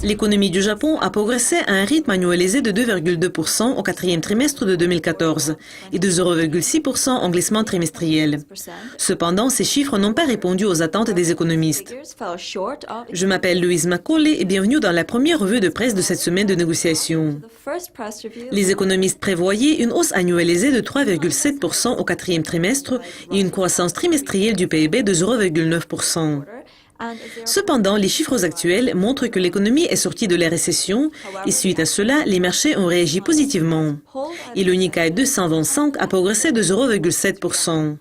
L'économie du Japon a progressé à un rythme annualisé de 2,2% au quatrième trimestre de 2014 et de 0,6% en glissement trimestriel. Cependant, ces chiffres n'ont pas répondu aux attentes des économistes. Je m'appelle Louise Macaulay et bienvenue dans la première revue de presse de cette semaine de négociation. Les économistes prévoyaient une hausse annualisée de 3,7% au quatrième trimestre et une croissance trimestrielle du PIB de 0,9%. Cependant, les chiffres actuels montrent que l'économie est sortie de la récession et suite à cela, les marchés ont réagi positivement. Et le Nikkei 225 a progressé de 0,7%.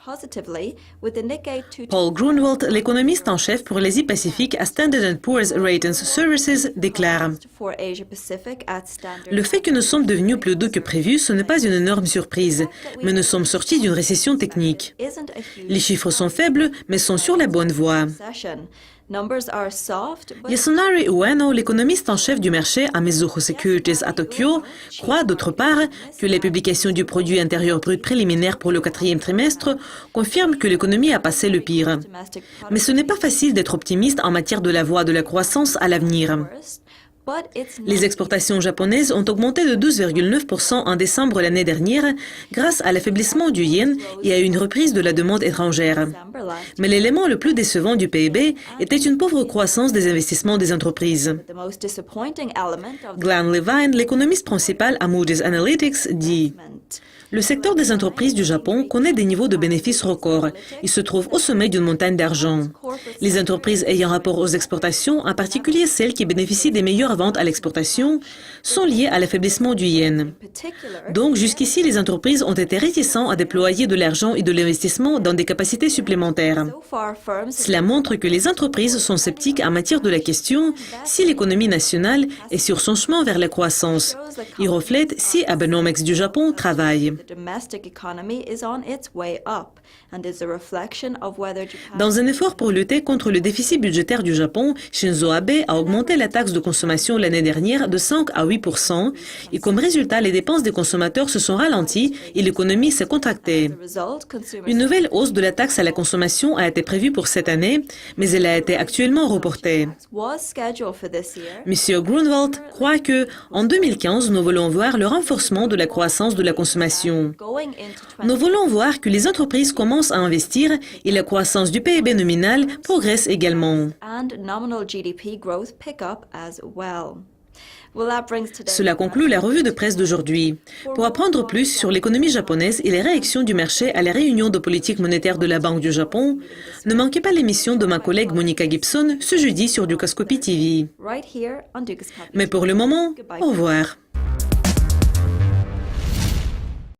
Paul Grunwald, l'économiste en chef pour l'Asie-Pacifique à Standard & Poor's Ratings Services, déclare « Le fait que nous sommes devenus plus doux que prévu, ce n'est pas une énorme surprise, mais nous sommes sortis d'une récession technique. Les chiffres sont faibles, mais sont sur la bonne voie. » Yasunari Ueno, l'économiste en chef du marché à Mizuho Securities à Tokyo, croit d'autre part que les publications du produit intérieur brut préliminaire pour le quatrième trimestre confirment que l'économie a passé le pire. Mais ce n'est pas facile d'être optimiste en matière de la voie de la croissance à l'avenir. Les exportations japonaises ont augmenté de 12,9% en décembre l'année dernière grâce à l'affaiblissement du yen et à une reprise de la demande étrangère. Mais l'élément le plus décevant du PIB était une pauvre croissance des investissements des entreprises. Glenn Levine, l'économiste principal à Moody's Analytics, dit « Le secteur des entreprises du Japon connaît des niveaux de bénéfices records. Il se trouve au sommet d'une montagne d'argent. Les entreprises ayant rapport aux exportations, en particulier celles qui bénéficient des meilleures ventes à l'exportation, sont liées à l'affaiblissement du yen. Donc, jusqu'ici, les entreprises ont été réticentes à déployer de l'argent et de l'investissement dans des capacités supplémentaires. Cela montre que les entreprises sont sceptiques en matière de la question si l'économie nationale est sur son chemin vers la croissance. Il reflète si Abenomics du Japon travaille. Dans un effort pour lutter contre le déficit budgétaire du Japon, Shinzo Abe a augmenté la taxe de consommation l'année dernière de 5 à 8%, et comme résultat, les dépenses des consommateurs se sont ralenties et l'économie s'est contractée. Une nouvelle hausse de la taxe à la consommation a été prévue pour cette année, mais elle a été actuellement reportée. Monsieur Grunwald croit que, en 2015, nous voulons voir le renforcement de la croissance de la consommation. Nous voulons voir que les entreprises commencent à investir et la croissance du PIB nominal progresse également. Cela conclut la revue de presse d'aujourd'hui. Pour apprendre plus sur l'économie japonaise et les réactions du marché à la réunion de politique monétaire de la Banque du Japon, ne manquez pas l'émission de ma collègue Monica Gibson ce jeudi sur Dukascopy TV. Mais pour le moment, au revoir.